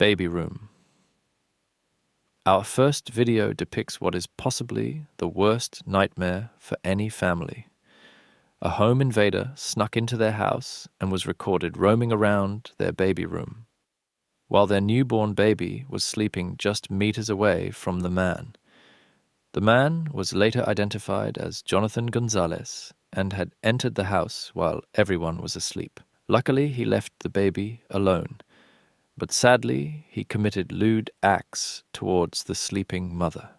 Baby room. Our first video depicts what is possibly the worst nightmare for any family. A home invader snuck into their house and was recorded roaming around their baby room, while their newborn baby was sleeping just meters away from the man. The man was later identified as Jonathan Gonzalez and had entered the house while everyone was asleep. Luckily, he left the baby alone, but sadly, he committed lewd acts towards the sleeping mother.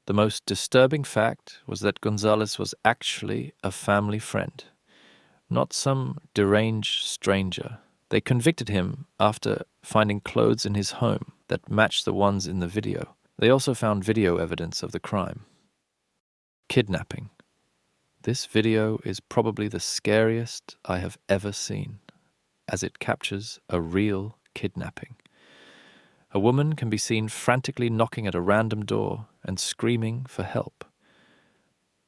The most disturbing fact was that Gonzalez was actually a family friend, not some deranged stranger. They convicted him after finding clothes in his home that matched the ones in the video. They also found video evidence of the crime. Kidnapping. This video is probably the scariest I have ever seen, as it captures a real kidnapping. A woman can be seen frantically knocking at a random door and screaming for help.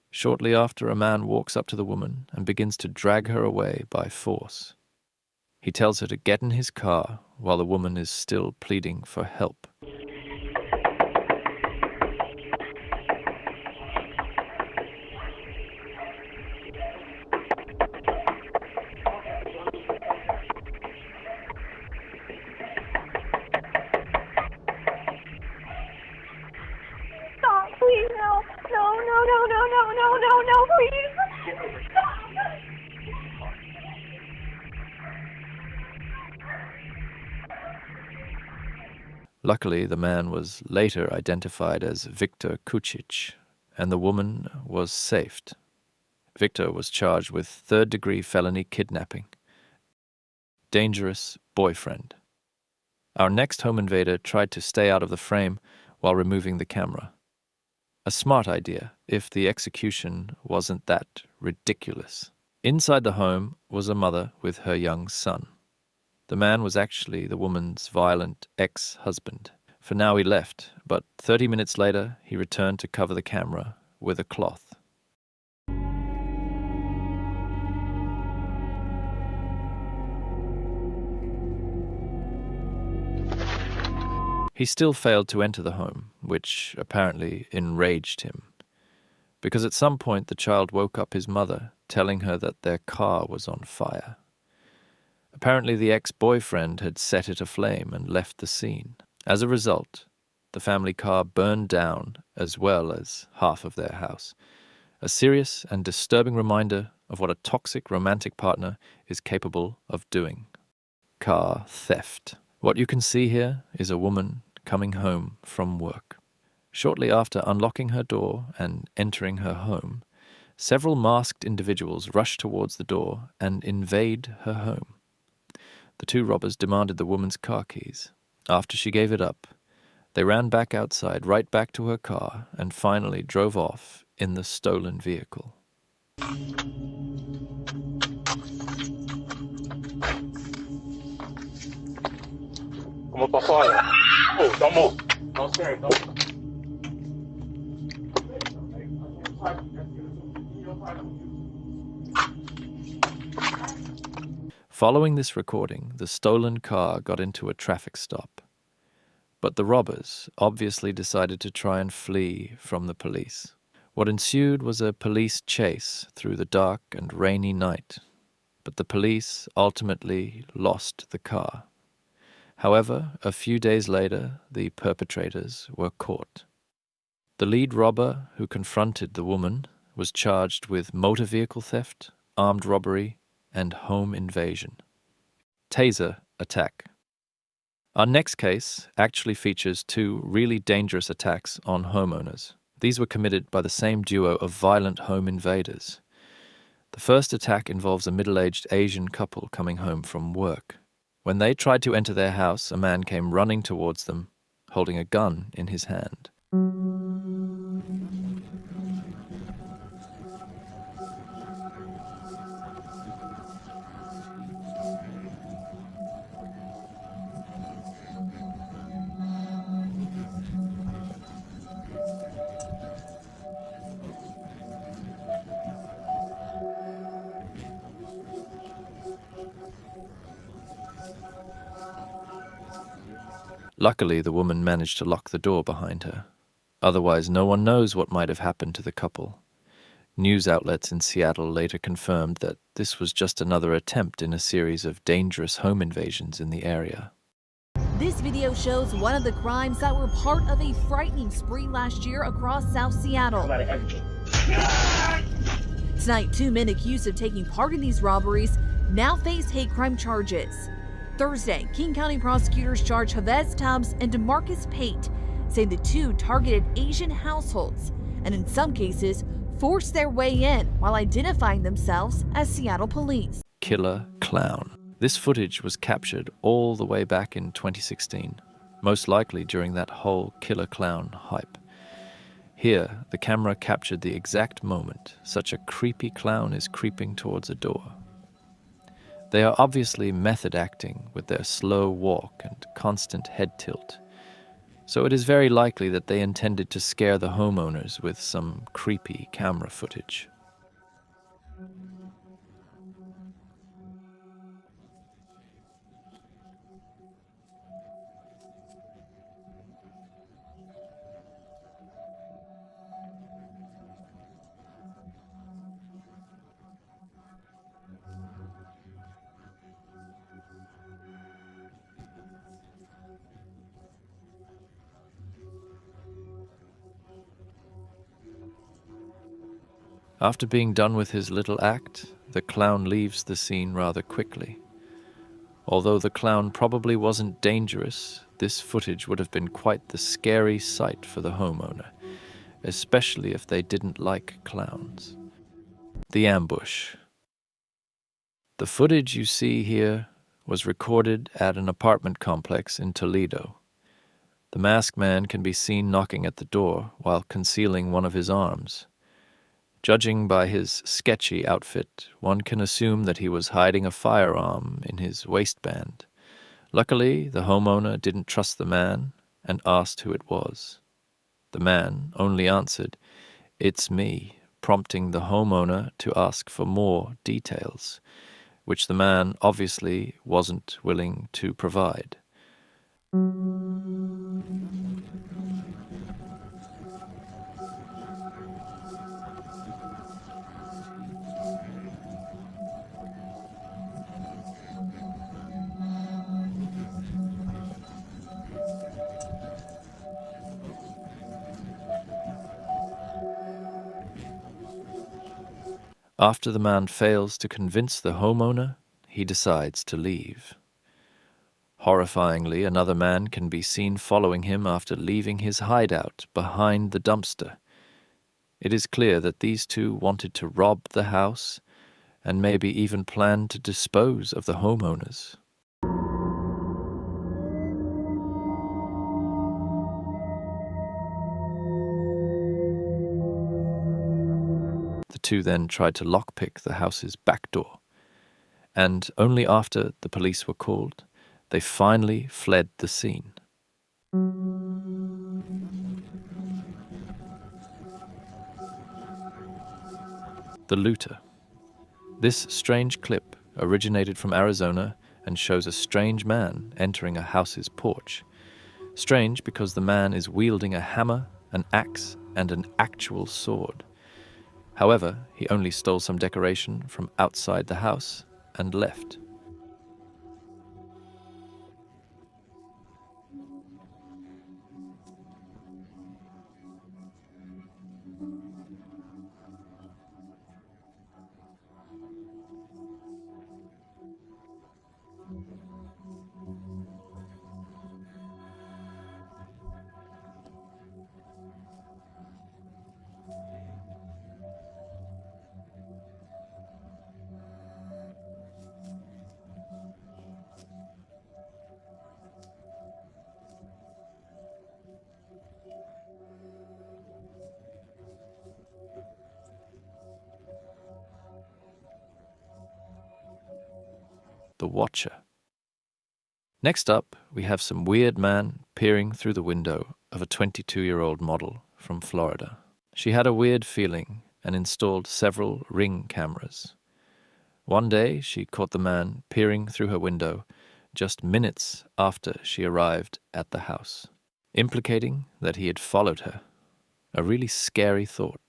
Shortly after, a man walks up to the woman and begins to drag her away by force. He tells her to get in his car while the woman is still pleading for help. Luckily, the man was later identified as Victor Kucic, and the woman was saved. Victor was charged with third-degree felony kidnapping. Dangerous boyfriend. Our next home invader tried to stay out of the frame while removing the camera. A smart idea, if the execution wasn't that ridiculous. Inside the home was a mother with her young son. The man was actually the woman's violent ex-husband. For now he left, but 30 minutes later he returned to cover the camera with a cloth. He still failed to enter the home, which apparently enraged him, because at some point the child woke up his mother, telling her that their car was on fire. Apparently the ex-boyfriend had set it aflame and left the scene. As a result, the family car burned down as well as half of their house. A serious and disturbing reminder of what a toxic romantic partner is capable of doing. Car theft. What you can see here is a woman coming home from work. Shortly after unlocking her door and entering her home, several masked individuals rush towards the door and invade her home. The two robbers demanded the woman's car keys. After she gave it up, they ran back outside, right back to her car, and finally drove off in the stolen vehicle. Como pra fora. Oh, don't move. Don't scare, don't. Following this recording, the stolen car got into a traffic stop. But the robbers obviously decided to try and flee from the police. What ensued was a police chase through the dark and rainy night, but the police ultimately lost the car. However, a few days later, the perpetrators were caught. The lead robber who confronted the woman was charged with motor vehicle theft, armed robbery, and home invasion. Taser attack. Our next case actually features two really dangerous attacks on homeowners. These were committed by the same duo of violent home invaders. The first attack involves a middle-aged Asian couple coming home from work. When they tried to enter their house, a man came running towards them, holding a gun in his hand. Luckily, the woman managed to lock the door behind her. Otherwise, no one knows what might have happened to the couple. News outlets in Seattle later confirmed that this was just another attempt in a series of dangerous home invasions in the area. This video shows one of the crimes that were part of a frightening spree last year across South Seattle. Tonight, 2 men accused of taking part in these robberies now face hate crime charges. Thursday, King County prosecutors charged Javez Tubbs and DeMarcus Pate, saying the two targeted Asian households and in some cases forced their way in while identifying themselves as Seattle police. Killer Clown. This footage was captured all the way back in 2016, most likely during that whole Killer Clown hype. Here, the camera captured the exact moment such a creepy clown is creeping towards a door. They are obviously method acting with their slow walk and constant head tilt, so it is very likely that they intended to scare the homeowners with some creepy camera footage. After being done with his little act, the clown leaves the scene rather quickly. Although the clown probably wasn't dangerous, this footage would have been quite the scary sight for the homeowner, especially if they didn't like clowns. The ambush. The footage you see here was recorded at an apartment complex in Toledo. The masked man can be seen knocking at the door while concealing one of his arms. Judging by his sketchy outfit, one can assume that he was hiding a firearm in his waistband. Luckily, the homeowner didn't trust the man and asked who it was. The man only answered, "It's me," prompting the homeowner to ask for more details, which the man obviously wasn't willing to provide. After the man fails to convince the homeowner, he decides to leave. Horrifyingly, another man can be seen following him after leaving his hideout behind the dumpster. It is clear that these two wanted to rob the house and maybe even planned to dispose of the homeowners. The two then tried to lockpick the house's back door, and only after the police were called, they finally fled the scene. The looter. This strange clip originated from Arizona and shows a strange man entering a house's porch. Strange because the man is wielding a hammer, an axe, and an actual sword. However, he only stole some decoration from outside the house and left. the watcher. Next up, we have some weird man peering through the window of a 22-year-old model from Florida. She had a weird feeling and installed several Ring cameras. One day, she caught the man peering through her window just minutes after she arrived at the house, implicating that he had followed her. A really scary thought.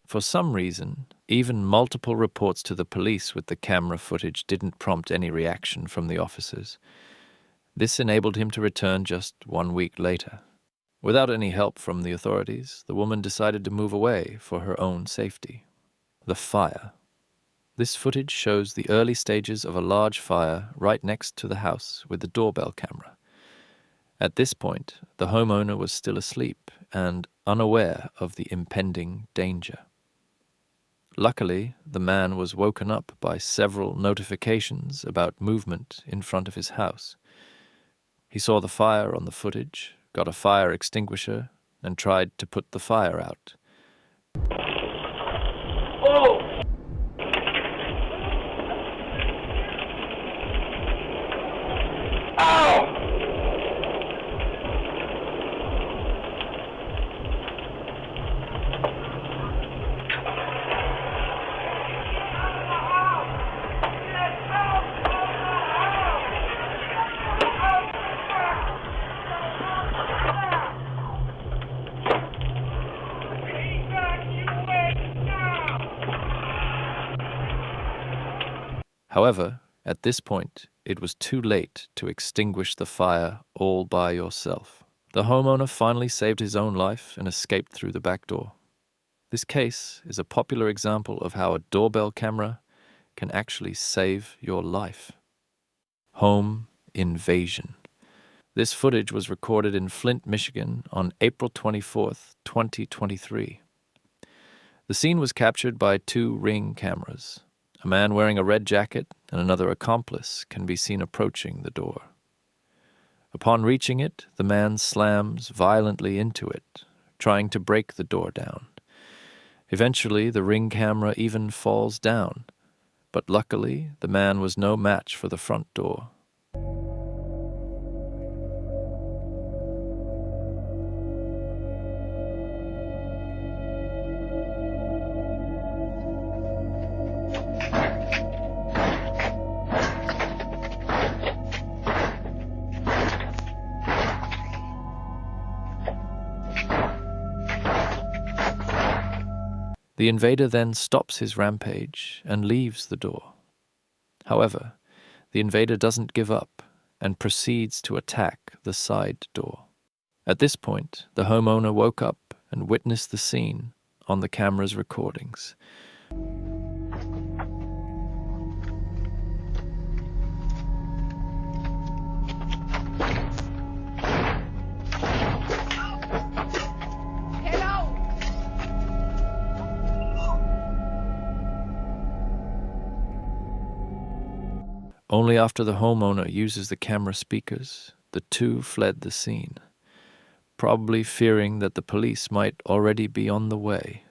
For some reason, even multiple reports to the police with the camera footage didn't prompt any reaction from the officers. This enabled him to return just 1 week later. Without any help from the authorities, the woman decided to move away for her own safety. The fire. This footage shows the early stages of a large fire right next to the house with the doorbell camera. At this point, the homeowner was still asleep and unaware of the impending danger. Luckily, the man was woken up by several notifications about movement in front of his house. He saw the fire on the footage, got a fire extinguisher, and tried to put the fire out. Oh! Ow! However, at this point, it was too late to extinguish the fire all by yourself. The homeowner finally saved his own life and escaped through the back door. This case is a popular example of how a doorbell camera can actually save your life. Home invasion. This footage was recorded in Flint, Michigan on April 24th, 2023. The scene was captured by 2 Ring cameras. A man wearing a red jacket and another accomplice can be seen approaching the door. Upon reaching it, the man slams violently into it, trying to break the door down. Eventually, the Ring camera even falls down, but luckily, the man was no match for the front door. The invader then stops his rampage and leaves the door. However, the invader doesn't give up and proceeds to attack the side door. At this point, the homeowner woke up and witnessed the scene on the camera's recordings. Only after the homeowner uses the camera speakers, the 2 fled the scene, probably fearing that the police might already be on the way.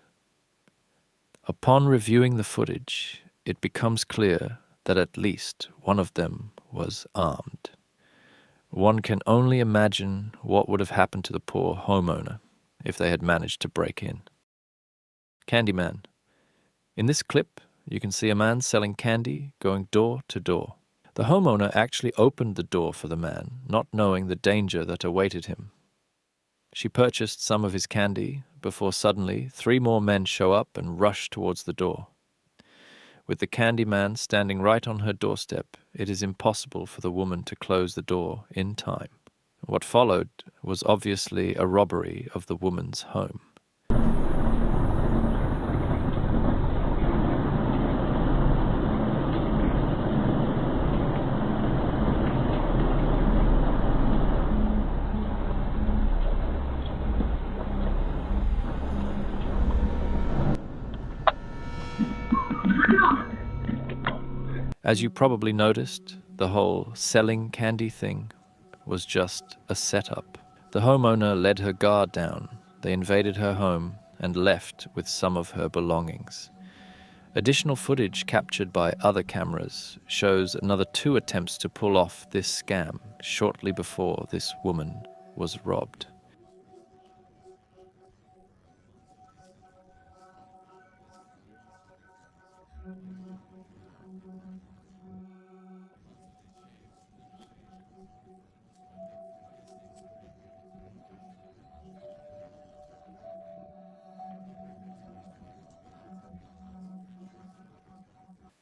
Upon reviewing the footage, it becomes clear that at least one of them was armed. One can only imagine what would have happened to the poor homeowner if they had managed to break in. Candyman. In this clip, you can see a man selling candy going door to door. The homeowner actually opened the door for the man, not knowing the danger that awaited him. She purchased some of his candy, before suddenly 3 more men show up and rush towards the door. With the candy man standing right on her doorstep, it is impossible for the woman to close the door in time. What followed was obviously a robbery of the woman's home. As you probably noticed, the whole selling candy thing was just a setup. The homeowner let her guard down, they invaded her home, and left with some of her belongings. Additional footage captured by other cameras shows another 2 attempts to pull off this scam shortly before this woman was robbed.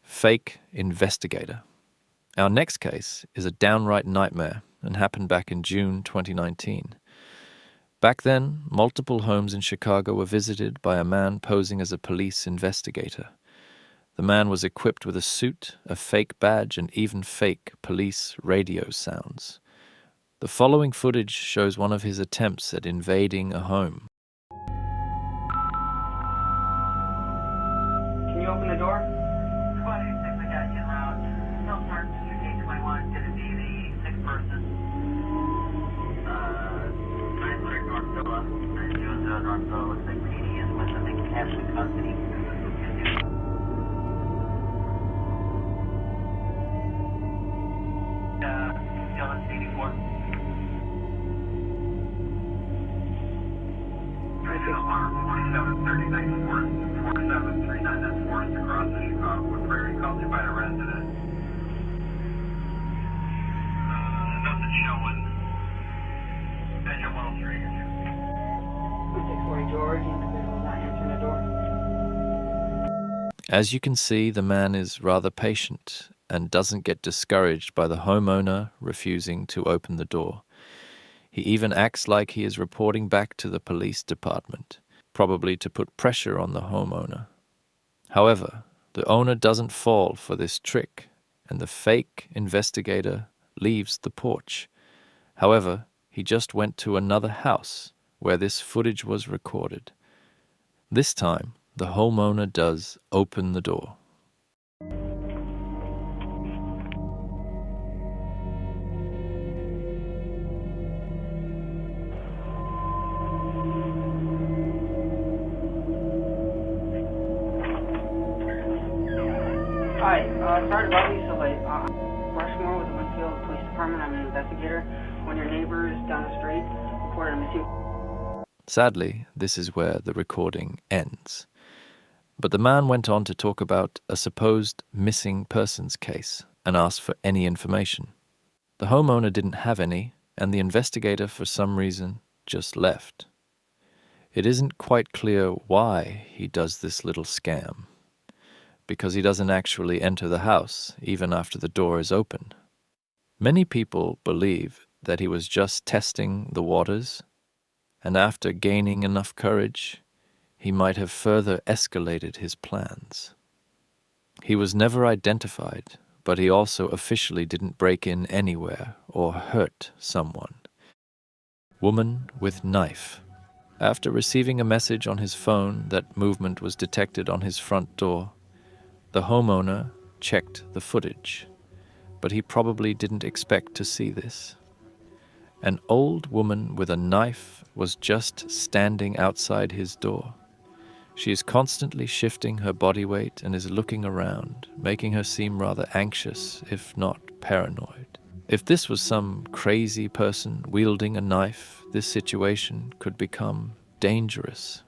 Fake investigator. Our next case is a downright nightmare and happened back in June 2019. Back then, multiple homes in Chicago were visited by a man posing as a police investigator. The man was equipped with a suit, a fake badge, and even fake police radio sounds. The following footage shows one of his attempts at invading a home. Can you open the door? 26, I got you loud. Still start to UK 21, gonna be the 6th person. 900 North Villa, 900 North Villa, looks like PD is with, I think, captain custody. Dylan 84. Alarm 4739 4739, that's Forest across the Chicago Prairie, called by a resident. Nothing showing. Engine 103. 640 George, the individual not answering the door. As you can see, the man is rather patient and doesn't get discouraged by the homeowner refusing to open the door. He even acts like he is reporting back to the police department, probably to put pressure on the homeowner. However, the owner doesn't fall for this trick, and the fake investigator leaves the porch. However, he just went to another house where this footage was recorded. This time, the homeowner does open the door. Hi, sorry to bother you so late. Rushmore with the Winfield Police Department. I'm an investigator. One of your neighbors down the street reported a missing. Sadly, this is where the recording ends. But the man went on to talk about a supposed missing persons case and asked for any information. The homeowner didn't have any, and the investigator, for some reason, just left. It isn't quite clear why he does this little scam, because he doesn't actually enter the house even after the door is open. Many people believe that he was just testing the waters, and after gaining enough courage, he might have further escalated his plans. He was never identified, but he also officially didn't break in anywhere or hurt someone. Woman with knife. After receiving a message on his phone that movement was detected on his front door, the homeowner checked the footage, but he probably didn't expect to see this. An old woman with a knife was just standing outside his door. She is constantly shifting her body weight and is looking around, making her seem rather anxious, if not paranoid. If this was some crazy person wielding a knife, this situation could become dangerous.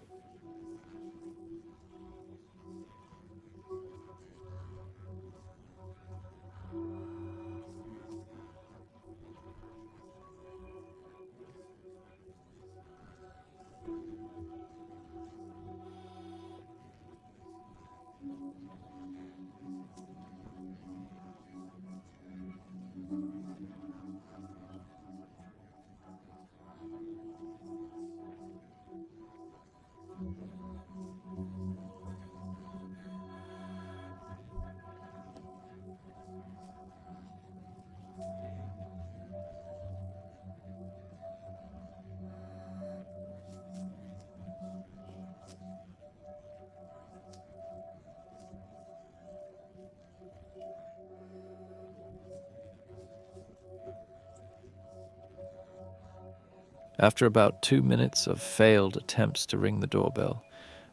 After about 2 minutes of failed attempts to ring the doorbell,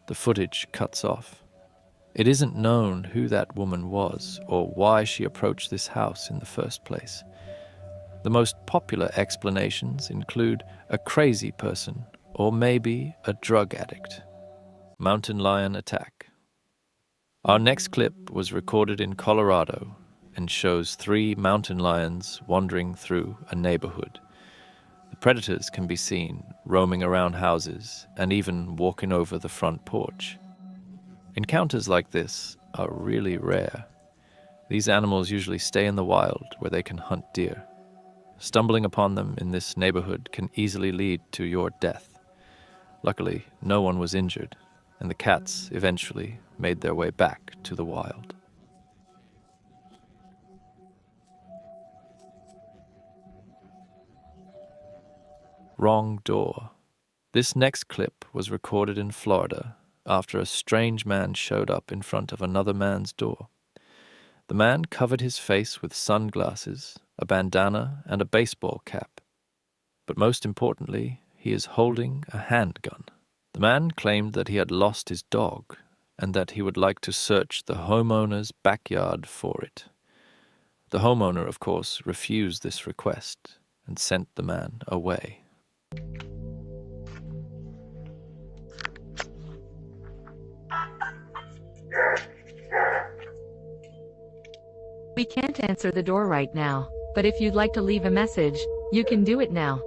the footage cuts off. It isn't known who that woman was or why she approached this house in the first place. The most popular explanations include a crazy person or maybe a drug addict. Mountain lion attack. Our next clip was recorded in Colorado and shows 3 mountain lions wandering through a neighborhood. The predators can be seen roaming around houses and even walking over the front porch. Encounters like this are really rare. These animals usually stay in the wild where they can hunt deer. Stumbling upon them in this neighborhood can easily lead to your death. Luckily, no one was injured, and the cats eventually made their way back to the wild. Wrong door. This next clip was recorded in Florida after a strange man showed up in front of another man's door. The man covered his face with sunglasses, a bandana, and a baseball cap. But most importantly, he is holding a handgun. The man claimed that he had lost his dog and that he would like to search the homeowner's backyard for it. The homeowner, of course, refused this request and sent the man away. We can't answer the door right now, but if you'd like to leave a message, you can do it now.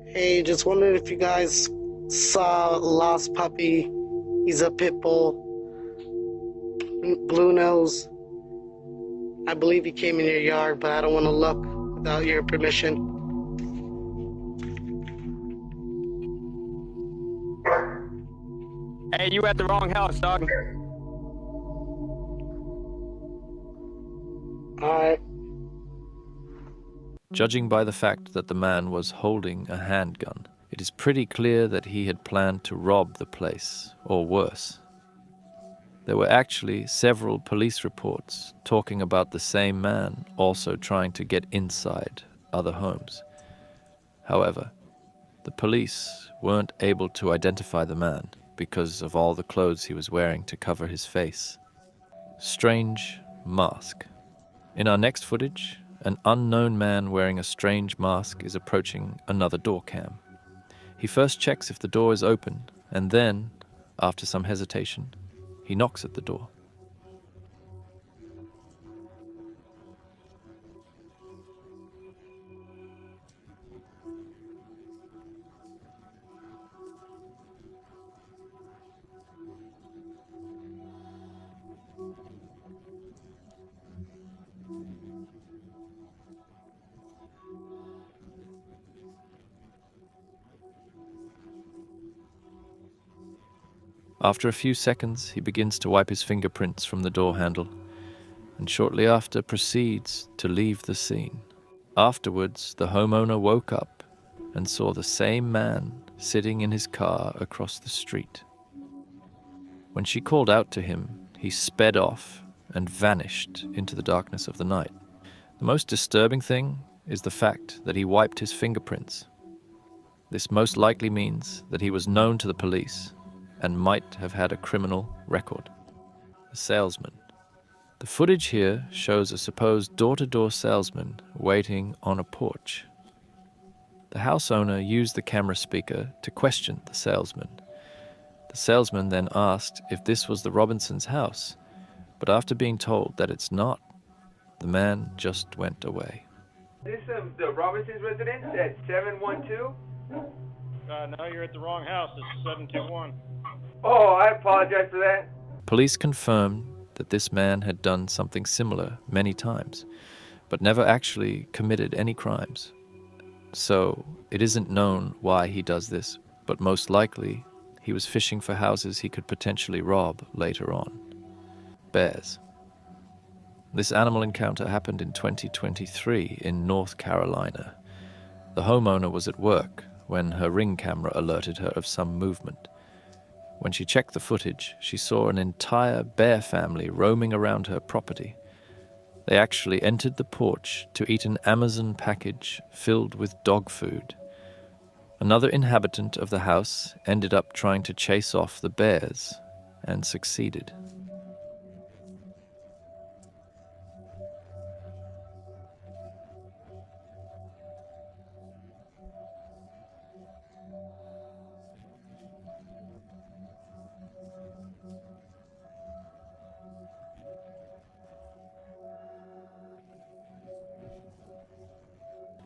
Hey, just wondered if you guys saw a lost puppy. He's a pit bull, blue nose. I believe he came in your yard, but I don't want to look without your permission. Hey, you at the wrong house, dog. Alright. Judging by the fact that the man was holding a handgun, it is pretty clear that he had planned to rob the place, or worse. There were actually several police reports talking about the same man also trying to get inside other homes. However, the police weren't able to identify the man because of all the clothes he was wearing to cover his face. Strange mask. In our next footage, an unknown man wearing a strange mask is approaching another door cam. He first checks if the door is open, and then, after some hesitation, he knocks at the door. After a few seconds, he begins to wipe his fingerprints from the door handle, and shortly after proceeds to leave the scene. Afterwards, the homeowner woke up and saw the same man sitting in his car across the street. When she called out to him, he sped off and vanished into the darkness of the night. The most disturbing thing is the fact that he wiped his fingerprints. This most likely means that he was known to the police and might have had a criminal record. A salesman. The footage here shows a supposed door-to-door salesman waiting on a porch. The house owner used the camera speaker to question the salesman. The salesman then asked if this was the Robinsons' house, but after being told that it's not, the man just went away. This is the Robinsons residence at 712? No, you're at the wrong house. It's 721. Oh, I apologize for that. Police confirmed that this man had done something similar many times, but never actually committed any crimes. So it isn't known why he does this, but most likely he was fishing for houses he could potentially rob later on. Bears. This animal encounter happened in 2023 in North Carolina. The homeowner was at work when her Ring camera alerted her of some movement. When she checked the footage, she saw an entire bear family roaming around her property. They actually entered the porch to eat an Amazon package filled with dog food. Another inhabitant of the house ended up trying to chase off the bears and succeeded.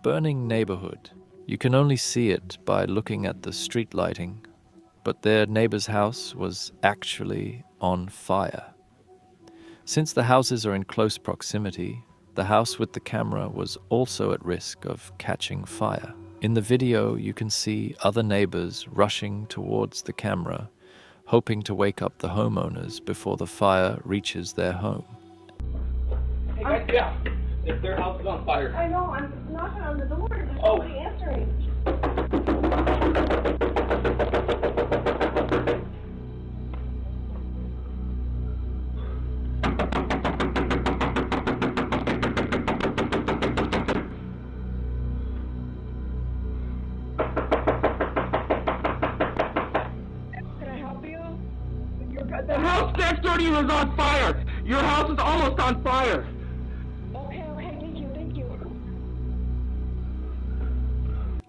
Burning neighborhood. You can only see it by looking at the street lighting, but their neighbor's house was actually on fire. Since the houses are in close proximity, the house with the camera was also at risk of catching fire. In the video, you can see other neighbors rushing towards the camera, hoping to wake up the homeowners before the fire reaches their home. Hey guys, yeah. Their house is on fire. I know, I'm knocking on the door. There's nobody answering. Can I help you? The house next door to you is on fire. Your house is almost on fire.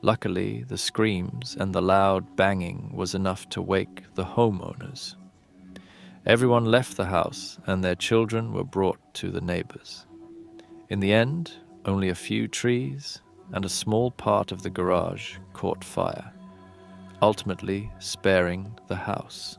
Luckily, the screams and the loud banging was enough to wake the homeowners. Everyone left the house and their children were brought to the neighbors. In the end, only a few trees and a small part of the garage caught fire, ultimately sparing the house.